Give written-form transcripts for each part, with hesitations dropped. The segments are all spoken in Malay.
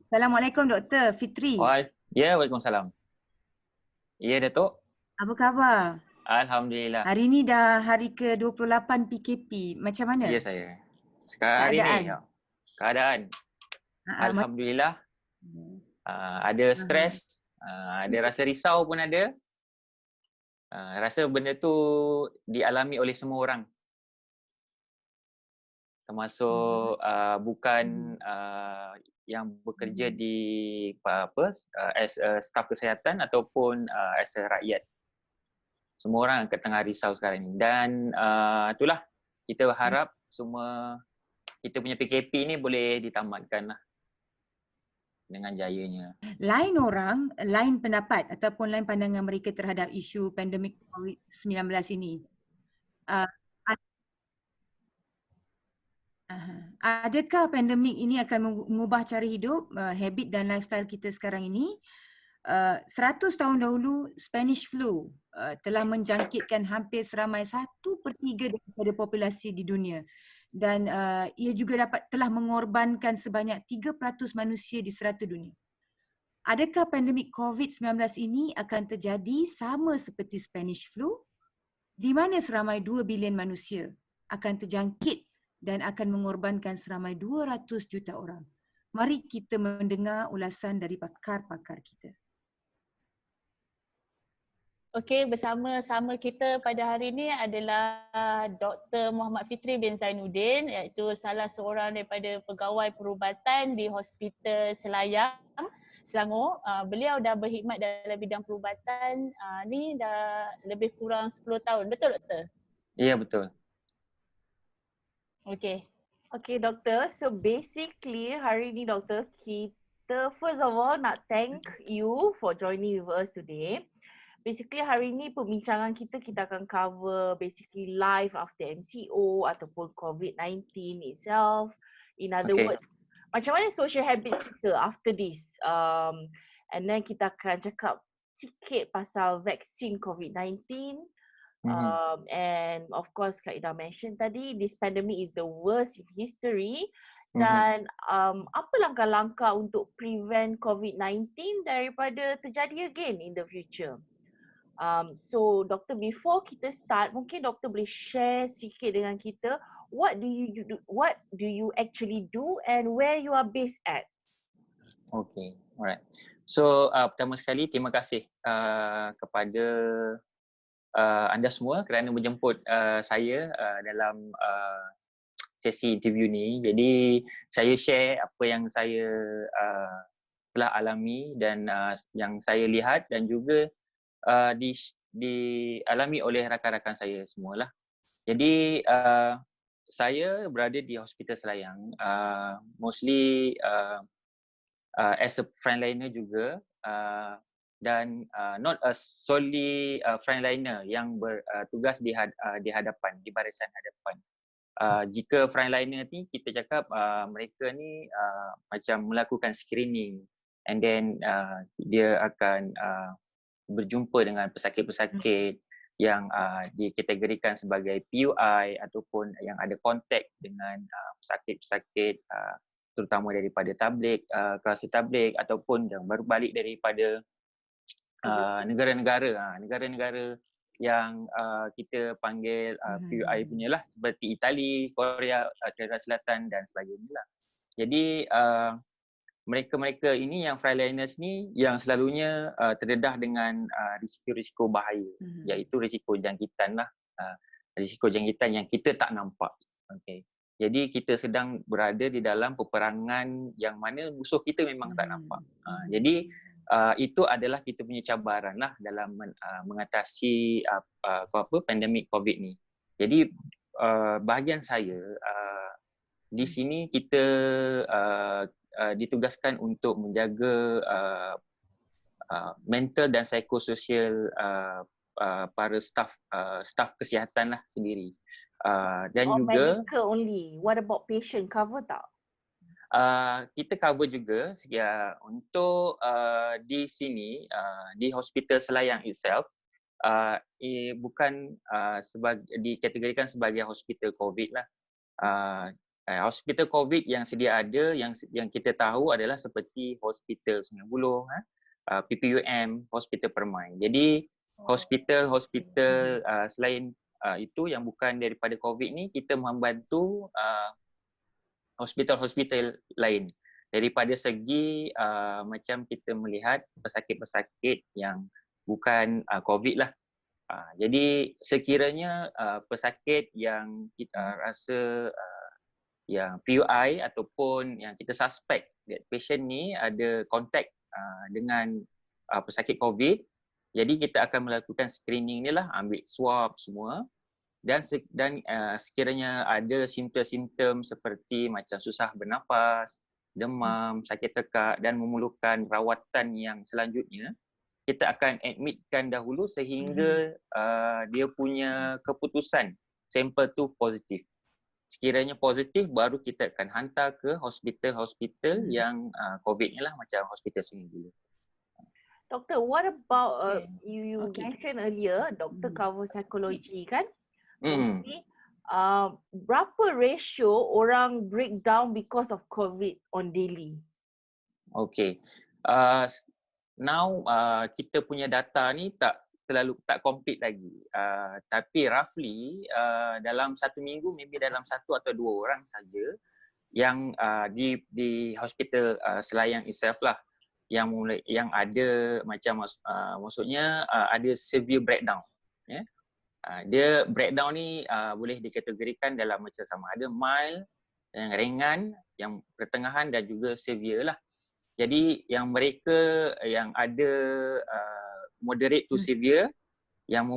Assalamualaikum Dr. Fitri. Ya, Waalaikumsalam. Ya, Datuk. Apa khabar? Alhamdulillah. Hari ni dah hari ke-28 PKP. Macam Ya, mana saya. Sekarang hari ni, keadaan? keadaan Ha, Alhamdulillah ada stres, ada rasa risau pun ada. Rasa benda tu dialami oleh semua orang. Termasuk bukan yang bekerja di as a staf kesihatan ataupun as a rakyat. Semua orang tengah risau sekarang ni. Dan itulah kita berharap semua kita punya PKP ni boleh ditamatkan lah dengan jayanya. Lain orang, lain pendapat ataupun lain pandangan mereka terhadap isu pandemik COVID-19 ini. Adakah pandemik ini akan mengubah cara hidup, habit dan lifestyle kita sekarang ini? 100 tahun dahulu Spanish flu telah menjangkitkan hampir seramai 1/3 daripada populasi di dunia, dan ia juga telah mengorbankan sebanyak 3% manusia di serata dunia. Adakah pandemik COVID-19 ini akan terjadi sama seperti Spanish flu, di mana seramai 2 bilion manusia akan terjangkit dan akan mengorbankan seramai 200 juta orang? Mari kita mendengar ulasan dari pakar-pakar kita. Okey, bersama-sama kita pada hari ini adalah Dr. Muhammad Fitri bin Zainuddin, iaitu salah seorang daripada pegawai perubatan di Hospital Selayang, Selangor. Beliau dah berkhidmat dalam bidang perubatan ni dah lebih kurang 10 tahun. Betul, Doktor? Ya, betul. Okey. Okay, Doktor. So basically hari ni, Doktor, kita first of all nak thank you for joining with us today. Basically hari ni perbincangan kita akan cover basically life after MCO ataupun COVID-19 itself. In other words, macam mana social habits kita after this. And then kita akan cakap sikit pasal vaksin COVID-19. And of course Kak Ida mention tadi, this pandemic is the worst in history. Dan apa langkah-langkah untuk prevent COVID-19 daripada terjadi again in the future. So Doktor, before kita start, mungkin Doktor boleh share sikit dengan kita what do you actually do and where you are based at? Okay, alright. So pertama sekali terima kasih kepada anda semua kerana menjemput saya dalam sesi interview ni. Jadi saya share apa yang saya telah alami dan yang saya lihat dan juga dialami oleh rakan-rakan saya semualah. Jadi saya berada di Hospital Selayang, mostly as a frontliner juga, dan not a solely frontliner yang bertugas di hadapan, di barisan hadapan. Jika frontliner ni kita cakap mereka ni macam melakukan screening, and then dia akan berjumpa dengan pesakit-pesakit yang dikategorikan sebagai PUI ataupun yang ada kontak dengan pesakit-pesakit terutama daripada tablik, kluster tablik ataupun yang baru balik daripada negara-negara yang kita panggil PUI punya lah, seperti Itali, Korea, Korea Selatan dan sebagainya lah. Jadi mereka-mereka ini yang frontliners ni yang selalunya terdedah dengan risiko-risiko bahaya, iaitu risiko jangkitan lah, risiko jangkitan yang kita tak nampak. Okay. Jadi kita sedang berada di dalam peperangan yang mana musuh kita memang tak nampak. Jadi itu adalah kita punya cabaran lah dalam mengatasi pandemik COVID ni. Jadi bahagian saya di sini kita ditugaskan untuk menjaga mental dan psikososial para staf kesihatan lah sendiri. Dan juga medical only. What about patient, cover tak? Kita cover juga untuk di sini di Hospital Selayang itself, bukan dikategorikan sebagai hospital COVID lah. Hospital COVID yang sedia ada, yang kita tahu adalah seperti Hospital Sungai Buloh, PPUM, Hospital Permai. Jadi hospital selain itu yang bukan daripada COVID ni, kita membantu hospital-hospital lain. Daripada segi macam kita melihat pesakit-pesakit yang bukan COVID lah. Jadi sekiranya pesakit yang kita rasa yang PUI ataupun yang kita suspect that patient ni ada kontak dengan pesakit COVID, jadi kita akan melakukan screening ni lah, ambil swab semua, dan sekiranya ada simptom-simptom seperti macam susah bernafas, demam, sakit tekak dan memerlukan rawatan yang selanjutnya, kita akan admitkan dahulu sehingga dia punya keputusan sampel tu positif. Sekiranya positif, baru kita akan hantar ke hospital-hospital yang COVID ni lah, macam Hospital Sungai Buloh. Doktor, what about you mentioned earlier, doktor cover psikologi kan? Jadi, berapa ratio orang breakdown because of COVID on daily? Okay. Now kita punya data ni tak complete lagi. Tapi roughly dalam satu minggu maybe dalam 1 atau 2 orang saja yang di hospital Selayang itself lah yang ada macam maksudnya ada severe breakdown. Dia breakdown ni boleh dikategorikan dalam macam sama ada mild, yang ringan, yang pertengahan dan juga severe lah. Jadi yang mereka yang ada moderate to severe, yang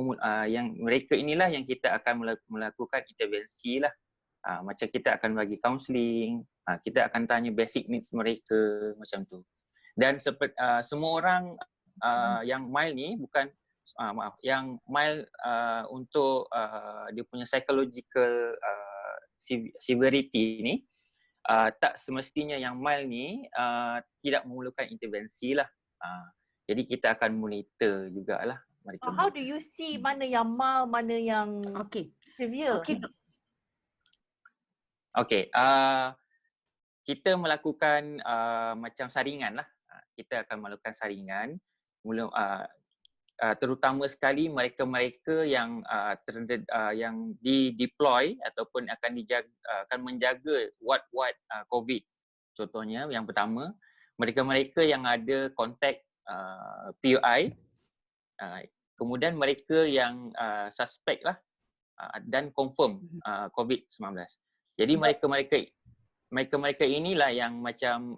mereka inilah yang kita akan melakukan intervensi lah. Macam kita akan bagi counselling, kita akan tanya basic needs mereka macam tu. Dan semua orang yang mild ni bukan yang mild untuk dia punya psychological severity ni, tak semestinya yang mild ni tidak memerlukan intervensi lah. Jadi kita akan monitor jugalah mereka. How do you see mana yang mild, mana yang severe? Kita melakukan macam saringan lah. Kita akan melakukan saringan. Terutama sekali mereka-mereka yang yang di-deploy ataupun akan menjaga ward-ward COVID. Contohnya yang pertama, mereka-mereka yang ada kontak PUI, kemudian mereka yang suspek lah dan confirm COVID-19. Jadi mereka inilah yang macam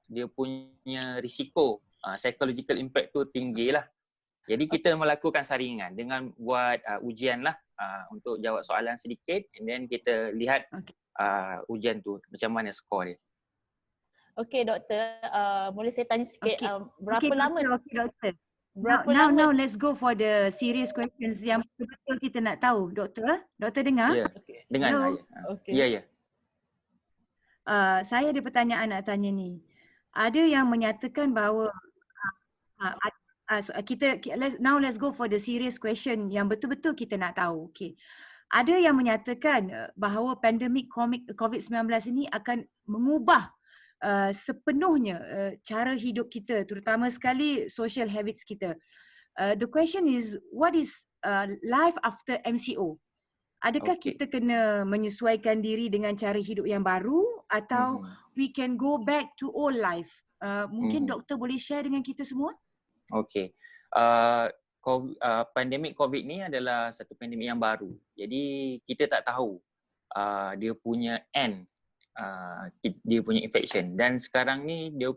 dia punya risiko psychological impact tu tinggi lah. Jadi kita melakukan saringan dengan buat ujian lah untuk jawab soalan sedikit, and then kita lihat ujian tu macam mana skor dia. Okey doktor, boleh saya tanya sikit berapa lama? Okey doktor. Now let's go for the serious questions yang betul-betul kita nak tahu. Doktor dengar? Ya, dengar. Ya. Saya ada pertanyaan nak tanya ni. Ada yang menyatakan bahawa let's go for the serious question yang betul-betul kita nak tahu. Okey. Ada yang menyatakan bahawa pandemik COVID-19 ini akan mengubah sepenuhnya cara hidup kita, terutama sekali social habits kita. The question is, what is life after MCO? Adakah kita kena menyesuaikan diri dengan cara hidup yang baru atau we can go back to old life? Mungkin doktor boleh share dengan kita semua? Okey. Pandemik COVID ni adalah satu pandemik yang baru. Jadi kita tak tahu dia punya end, dia punya infection. Dan sekarang ni dia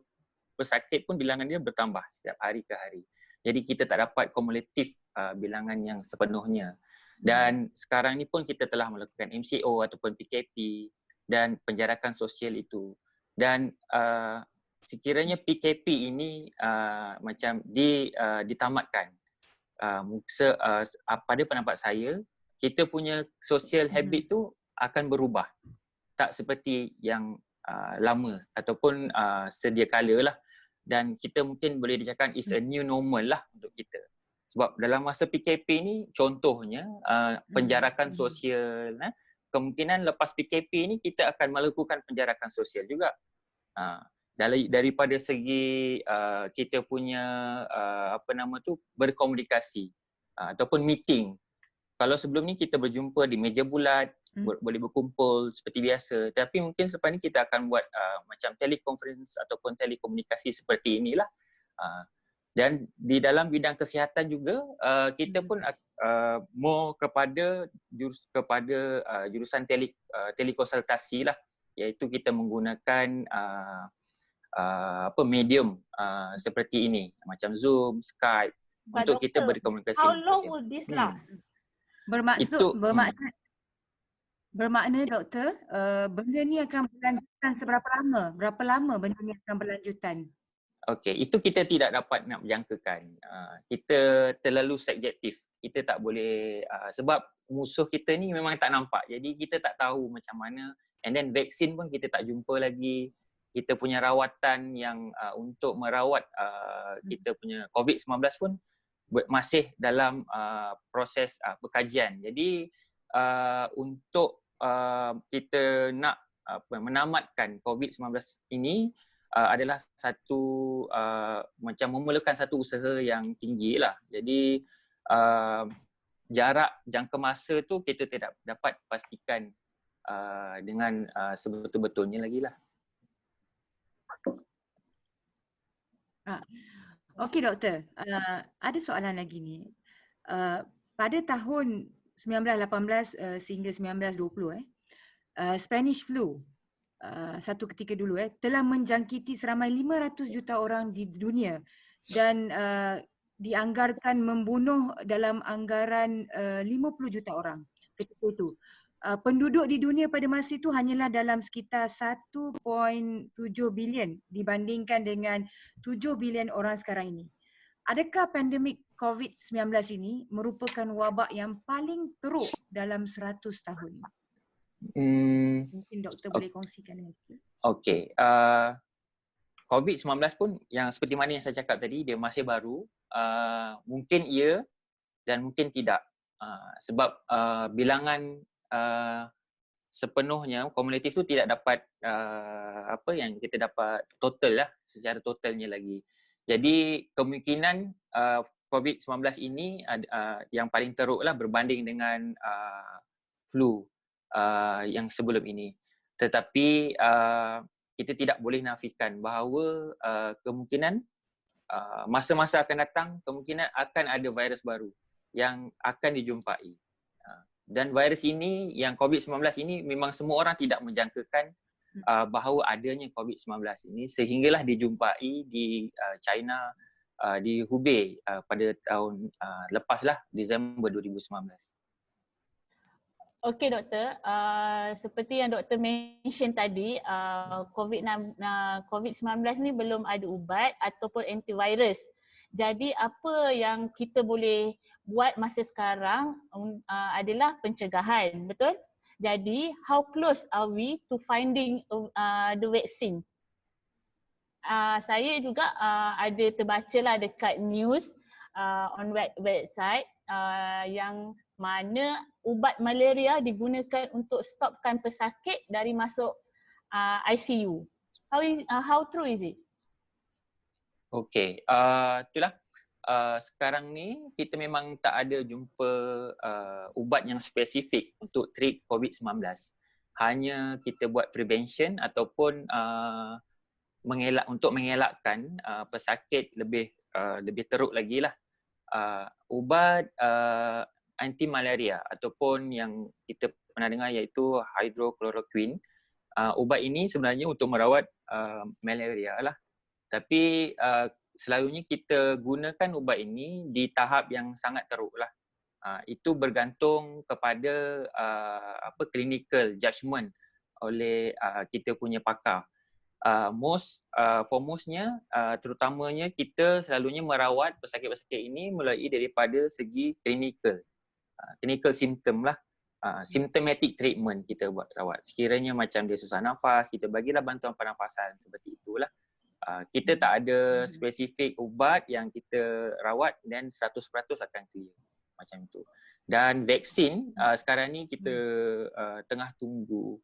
pesakit pun bilangan dia bertambah setiap hari ke hari. Jadi kita tak dapat kumulatif bilangan yang sepenuhnya. Dan sekarang ni pun kita telah melakukan MCO ataupun PKP dan penjarakan sosial itu. Dan sekiranya PKP ini macam ditamatkan, pada pendapat saya, kita punya social habit tu akan berubah. Tak seperti yang lama ataupun sedia kala lah. Dan kita mungkin boleh dikatakan is a new normal lah untuk kita. Sebab dalam masa PKP ni contohnya penjarakan sosial, kemungkinan lepas PKP ni kita akan melakukan penjarakan sosial juga. Daripada segi kita punya berkomunikasi ataupun meeting. Kalau sebelum ni kita berjumpa di meja bulat, boleh berkumpul seperti biasa. Tapi mungkin selepas ni kita akan buat macam teleconference ataupun telekomunikasi seperti inilah. Dan di dalam bidang kesihatan juga kita pun more kepada jurusan telekonsultasi lah, iaitu kita menggunakan medium seperti ini macam Zoom, Skype untuk kita berkomunikasi. How long will this last? Bermakna doktor, benda ni akan berlanjutan seberapa lama? Berapa lama benda ni akan berlanjutan? Okey, itu kita tidak dapat nak menjangkakan. Kita terlalu subjektif. Kita tak boleh sebab musuh kita ni memang tak nampak. Jadi kita tak tahu macam mana. And then vaksin pun kita tak jumpa lagi. Kita punya rawatan yang untuk merawat kita punya COVID-19 pun masih dalam proses pekajian. Jadi untuk kita nak menamatkan COVID-19 ini adalah satu macam memerlukan satu usaha yang tinggi lah. Jadi jarak jangka masa tu kita tidak dapat pastikan dengan sebetul-betulnya lagi lah. Okey doktor, ada soalan lagi ni. Pada tahun 1918 sehingga 1920 Spanish flu satu ketika dulu telah menjangkiti seramai 500 juta orang di dunia dan dianggarkan membunuh dalam anggaran 50 juta orang ketika itu. Penduduk di dunia pada masa itu hanyalah dalam sekitar 1.7 bilion dibandingkan dengan 7 bilion orang sekarang ini. Adakah pandemik COVID-19 ini merupakan wabak yang paling teruk dalam 100 tahun? Mungkin doktor boleh kongsikan dengan kita. Okey. COVID-19 pun yang seperti mana yang saya cakap tadi, dia masih baru. Mungkin ya dan mungkin tidak. Sebab bilangan sepenuhnya kumulatif tu tidak dapat yang kita dapat total lah, secara totalnya lagi. Jadi kemungkinan COVID-19 ini yang paling teruk lah berbanding dengan flu yang sebelum ini. Tetapi kita tidak boleh nafikan bahawa kemungkinan masa-masa akan datang kemungkinan akan ada virus baru yang akan dijumpai. Dan virus ini yang COVID-19 ini memang semua orang tidak menjangkakan bahawa adanya COVID-19 ini sehinggalah dijumpai di China, di Hubei pada tahun lepaslah, Disember 2019. Okey doktor, seperti yang doktor mention tadi, COVID-19 ni belum ada ubat ataupun antivirus. Jadi apa yang kita boleh buat masa sekarang adalah pencegahan, betul? Jadi how close are we to finding the vaccine? Saya juga ada terbacalah dekat news on website yang mana ubat malaria digunakan untuk stopkan pesakit dari masuk ICU. How true is it? Okey, itulah. Sekarang ni kita memang tak ada jumpa ubat yang spesifik untuk treat COVID-19. Hanya kita buat prevention ataupun mengelakkan pesakit lebih teruk lagi lah. Ubat anti malaria ataupun yang kita pernah dengar iaitu hydrochloroquine. Ubat ini sebenarnya untuk merawat malaria lah. Tapi selalunya kita gunakan ubat ini di tahap yang sangat teruk lah. Itu bergantung kepada clinical judgement oleh kita punya pakar. Formusnya terutamanya kita selalunya merawat pesakit-pesakit ini melalui daripada segi clinical symptom lah. Symptomatic treatment kita buat rawat. Sekiranya macam dia susah nafas, kita bagilah bantuan pernafasan seperti itulah. Kita tak ada spesifik ubat yang kita rawat dan 100% akan clear macam itu. Dan vaksin sekarang ni kita tengah tunggu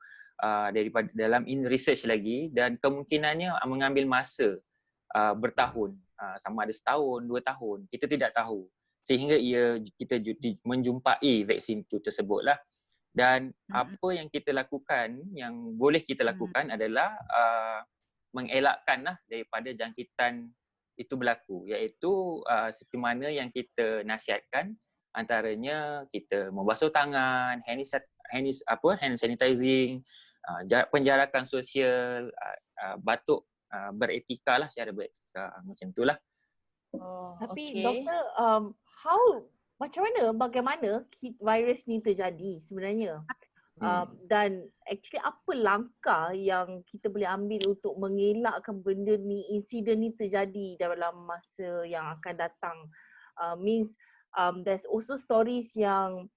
daripada dalam in research lagi, dan kemungkinannya mengambil masa bertahun, sama ada setahun, 2 tahun, kita tidak tahu, sehingga kita menjumpai vaksin itu tersebutlah. Dan apa yang kita lakukan, yang boleh kita lakukan adalah mengelakkanlah daripada jangkitan itu berlaku, iaitu seperti mana yang kita nasihatkan, antaranya kita membasuh tangan, hand sanitizing, penjarakan sosial, batuk beretika lah, cara beretika macam itulah. Tapi Okay. doktor, bagaimana virus ni terjadi sebenarnya? Dan actually apa langkah yang kita boleh ambil untuk mengelakkan benda ni, insiden ni terjadi dalam masa yang akan datang? There's also stories yang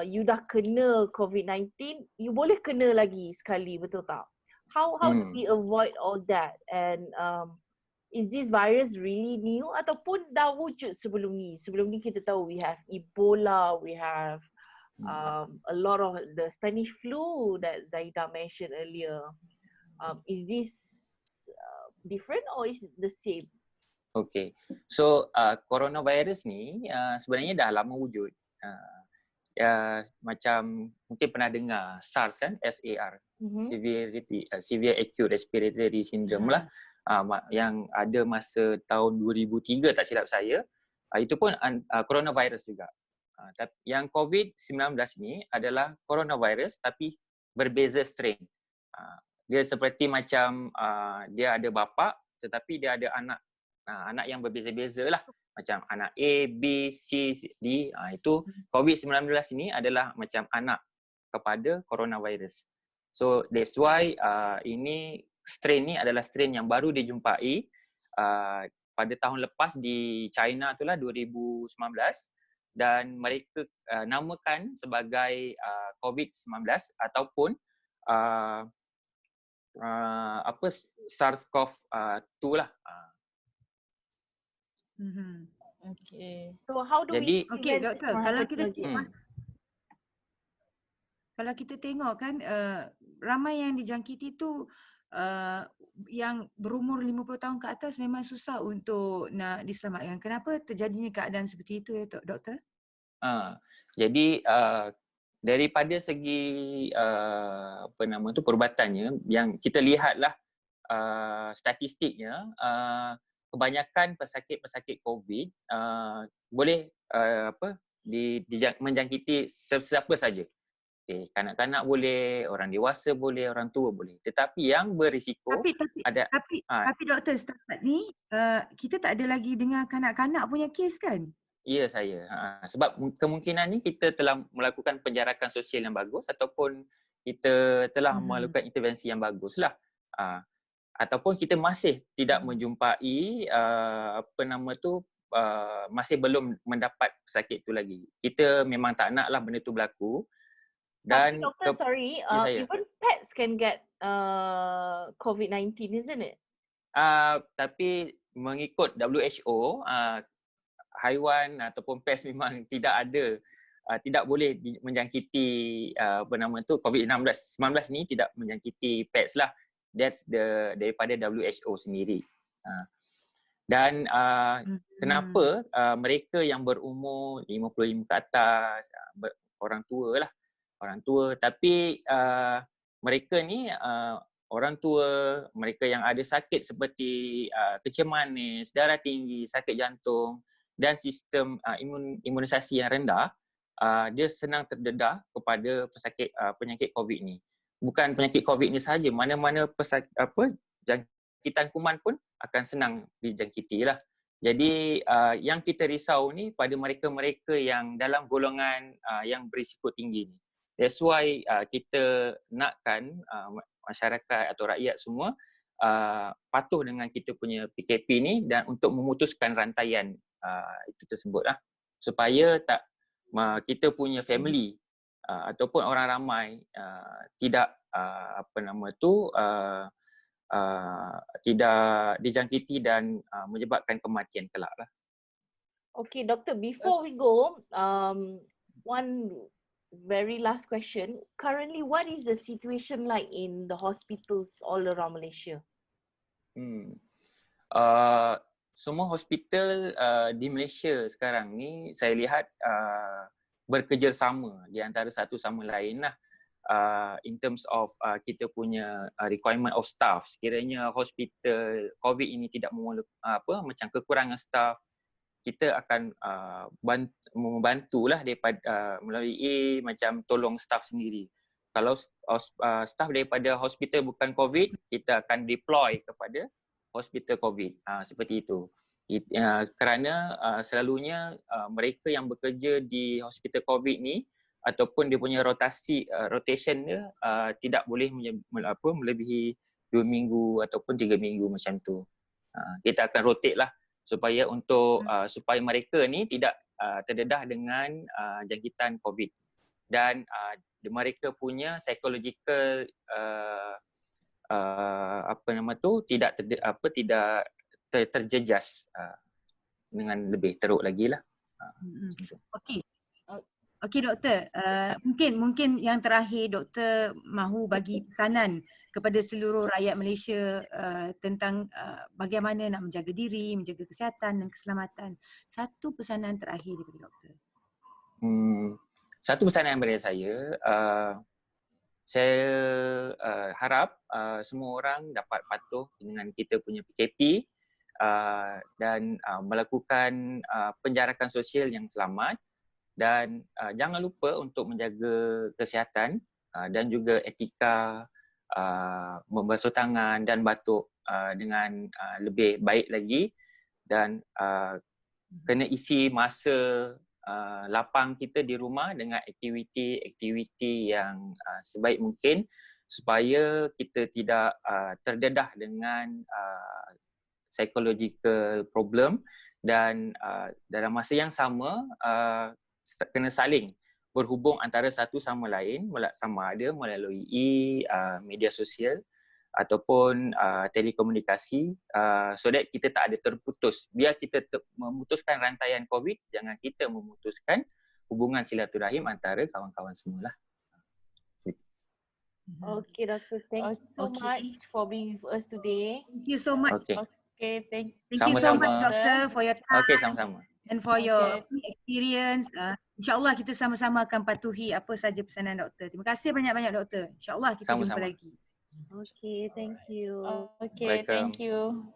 you dah kena COVID-19, you boleh kena lagi sekali, betul tak? How do we avoid all that? And is this virus really new ataupun dah wujud sebelum ni? Sebelum ni kita tahu we have Ebola, we have a lot of the Spanish flu that Zaida mentioned earlier. Is this different or is it the same? Okay, so coronavirus ni sebenarnya dah lama wujud. Macam mungkin pernah dengar SARS kan, SAR, Severe Acute Respiratory Syndrome lah, yang ada masa tahun 2003 tak silap saya. Itu pun coronavirus juga. Yang COVID-19 ni adalah coronavirus tapi berbeza strain. Dia seperti macam dia ada bapa tetapi dia ada anak yang berbeza-beza lah. Macam anak A, B, C, D. Itu COVID-19 ini adalah macam anak kepada coronavirus. So that's why ini strain ni adalah strain yang baru dijumpai pada tahun lepas di China itulah 2019, dan mereka namakan sebagai COVID-19 ataupun SARS-CoV-2 lah. Okay. So how do we Okay, prevent doktor, this from kalau happening kita again? kalau kita tengok kan ramai yang dijangkiti tu yang berumur 50 tahun ke atas memang susah untuk nak diselamatkan. Kenapa terjadinya keadaan seperti itu ya doktor? Jadi daripada segi perubatannya, yang kita lihatlah statistiknya, kebanyakan pesakit COVID boleh menjangkiti sesiapa saja. Okay, kanak-kanak boleh, orang dewasa boleh, orang tua boleh. Tetapi yang berisiko tapi doktor, setakat ni kita tak ada lagi dengar kanak-kanak punya kes kan? Ya, saya. Sebab kemungkinan ni kita telah melakukan penjarakan sosial yang bagus ataupun kita telah melakukan intervensi yang baguslah. Ataupun kita masih tidak menjumpai masih belum mendapat pesakit tu lagi. Kita memang tak naklah benda tu berlaku. Dan doktor, even pets can get COVID-19, isn't it? Tapi mengikut WHO, haiwan ataupun pes memang tidak boleh menjangkiti COVID-19 ni tidak menjangkiti pets lah. That's daripada WHO sendiri. Dan kenapa mereka yang berumur 55 ke atas, orang tua, tapi mereka ni orang tua, mereka yang ada sakit seperti kecil manis, darah tinggi, sakit jantung dan sistem imunisasi yang rendah, dia senang terdedah kepada penyakit COVID ni. Bukan penyakit COVID ni sahaja, mana-mana jangkitan kuman pun akan senang dijangkiti lah. Jadi yang kita risau ni pada mereka-mereka yang dalam golongan yang berisiko tinggi ni. That's why kita nakkan masyarakat atau rakyat semua patuh dengan kita punya PKP ni dan untuk memutuskan rantaian itu tersebut lah. Supaya kita punya family ataupun orang ramai tidak tidak dijangkiti dan menyebabkan kematian kelak lah. Okay, doktor, before we go, one very last question. Currently, what is the situation like in the hospitals all around Malaysia? Semua hospital di Malaysia sekarang ni saya lihat bekerjasama di antara satu sama lain lah. In terms of kita punya requirement of staff. Sekiranya hospital COVID ini tidak macam kekurangan staff, kita akan membantulah daripada melalui macam tolong staff sendiri. Kalau staff daripada hospital bukan COVID, kita akan deploy kepada hospital COVID. Seperti itu. Kerana selalunya mereka yang bekerja di hospital COVID ni ataupun dia punya rotation dia tidak boleh melebihi 2 minggu ataupun 3 minggu macam tu. Kita akan rotate lah supaya supaya mereka ni tidak terdedah dengan jangkitan COVID dan mereka punya psychological tidak terjejas dengan lebih teruk lagi lah. Okey doktor, mungkin yang terakhir doktor mahu bagi pesanan kepada seluruh rakyat Malaysia tentang bagaimana nak menjaga diri, menjaga kesihatan dan keselamatan. Satu pesanan terakhir daripada doktor. Satu pesanan daripada saya harap semua orang dapat patuh dengan kita punya PKP dan melakukan penjarakan sosial yang selamat. Dan jangan lupa untuk menjaga kesihatan dan juga etika membasuh tangan dan batuk dengan lebih baik lagi dan kena isi masa lapang kita di rumah dengan aktiviti yang sebaik mungkin supaya kita tidak terdedah dengan psychological problem dan dalam masa yang sama kena saling berhubung antara satu sama lain sama ada melalui media sosial ataupun telekomunikasi so that kita tak ada terputus. Biar kita memutuskan rantaian COVID, jangan kita memutuskan hubungan silaturahim antara kawan-kawan semualah. Okay, Doctor. Thank you so much for being with us today. Thank you so much. Okay, thank you so much doctor for your time. Okay, sama-sama. And for your experience. InsyaAllah kita sama-sama akan patuhi apa saja pesanan doktor. Terima kasih banyak-banyak doktor. InsyaAllah kita jumpa lagi. Okay, thank you. Okay, thank you.